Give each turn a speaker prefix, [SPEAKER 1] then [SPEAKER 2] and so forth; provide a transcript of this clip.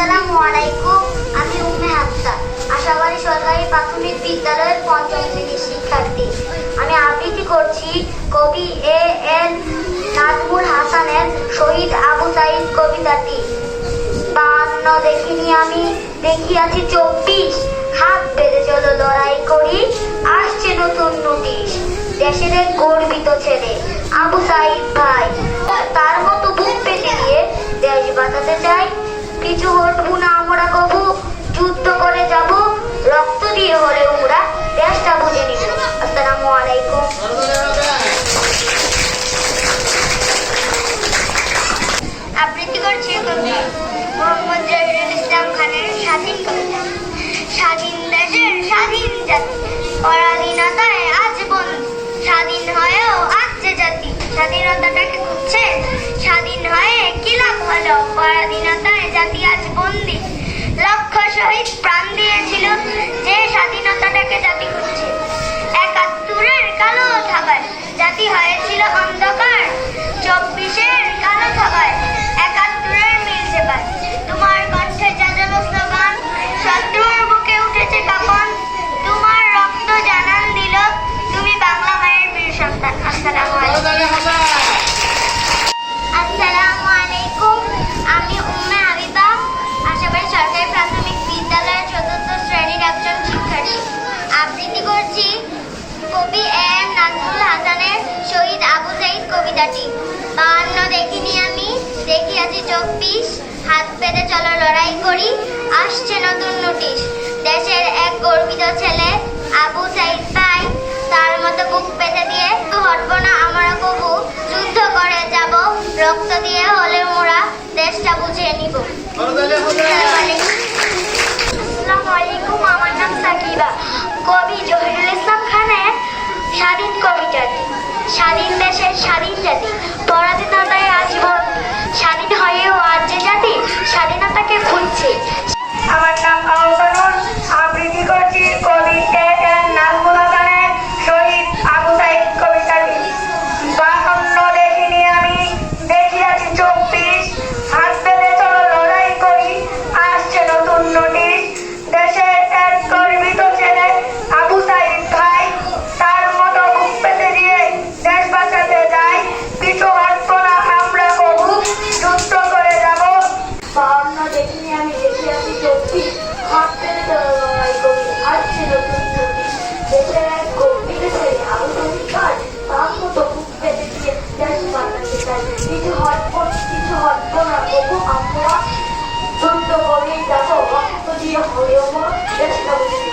[SPEAKER 1] আসসালামু আলাইকুম। আমি উম্মে হাফসা, আশাবাড়ি সরকারি প্রাথমিক বিদ্যালয়ের পঞ্চম শ্রেণীর শিক্ষার্থী। আমি আবৃত্তি করছি কবি এ.এন. নাজমুল হাসানের শহীদ আবু সাঈদ কবিতাটি। 52 দেখিনি আমি, দেখিয়াছি 24, হাত বেঁধে চলো লড়াই করি, আসছে নতুন নোটিশ। দেশের এক গর্বিত ছেলে আবু সাঈদ ভাই, তার মতো বুক পেতে দিয়ে দেশ বাঁচাতে চাই। কিছু হটবো না আমরা কবু, যুদ্ধ করে যাব, রক্ত দিয়ে হলে আমরা দেশটা বুঝে নিব। আসসালামু আলাইকুম। আবৃত্তি করছি কবি মোহাম্মদ জহিরুল ইসলাম খানের স্বাধীন কবিতা। স্বাধীন দেশের স্বাধীন জাতি, পরাধীনতায় আজ বন্দী, স্বাধীন হয়েও আজ যে জাতি স্বাধীনতাটাকে খুঁজছে। স্বাধীন হয়ে কি লাভ হলো, পরাধীনতায় জাতি আজ বন্দী। লক্ষ শহীদ প্রাণ দিয়েছিল, যে স্বাধীনতাটাকে জাতি খুঁজছে। ৭১-এর কালো থাবায় জাতি হয়েছিল অন্ধকার, ২৪-এর কালো থাবায় ৭১-এর মিল সেবায়। তোমার কণ্ঠে জাগালো স্লোগান, শত্রুর বুকে উঠেছে কাঁপন, তোমার রক্ত জানান দিল তুমি বাংলা মায়ের বীর সন্তান। আসসালামু আলাইকুম। আসসালামু আলাইকুম। আমি উম্মে হাবিবা, আশাবাড়ি সরকারি প্রাথমিক বিদ্যালয়ের ৪র্থ শ্রেণীর একজন শিক্ষার্থী। আবৃত্তি করছি কবি এ.এন. নাজমুল হাসানের শহীদ আবু সাঈদ কবিতাটি। 52 দেখিনি আমি, দেখিয়াছি 24, হাত পেতে চলো লড়াই করি, আসছে নতুন নোটিশ। দেশের এক গর্বিত ছেলে আবু সাঈদ ভাই, তার মতো বুক পেতে দিয়ে হটবো না আমরা কবু, যুদ্ধ করে যাব, রক্ত দিয়ে হলে মোরা দেশটা বুঝিয়ে নিব। আসসালামু আলাইকুম। আমার নাম সাকিবা। কবি জহিরুল ইসলাম খানের স্বাধীন কবিতাটি। স্বাধীন দেশের স্বাধীন জাতি, পরাধীনতায় আজ বন্দী, স্বাধীন হয়েও আজ যে জাতি স্বাধীনতাকে খুঁজছে।
[SPEAKER 2] আমার নাম আহসানুল, আবৃত্তি করছি কবি এ.এন. নাজমুল হাসানের শহীদ আবু সাঈদ কবিতাটি। 52 দেখিনি আমি, দেখিয়াছি 24, হাত বেঁধে চলো লড়াই করি, আসছে নতুন নোটিশ। দেশের এক গর্বিত ছেলে আবু সাঈদ ভাই, তার মতো বুক পেতে দিয়ে দেশ বাঁচাতে যাই। কিছু হাঁটবো না আমরা কবু, যুদ্ধ করে যাব।
[SPEAKER 1] 52 দেখিনি আমি, দেখিয়াছি 24, হাত পেতে চলো লড়াই করি, আসছে নতুন নোটিশ। দেশের এক গর্বিত ছেলে আবু সাঈদ ভাই, তার মতো বুক পেতে দিয়ে দেশ বাঁচাতে চাই। কিছু হটবো না কবু, আমরা যুদ্ধ করেই যাবো, রক্ত দিয়ে হলেও দেশটা বুঝে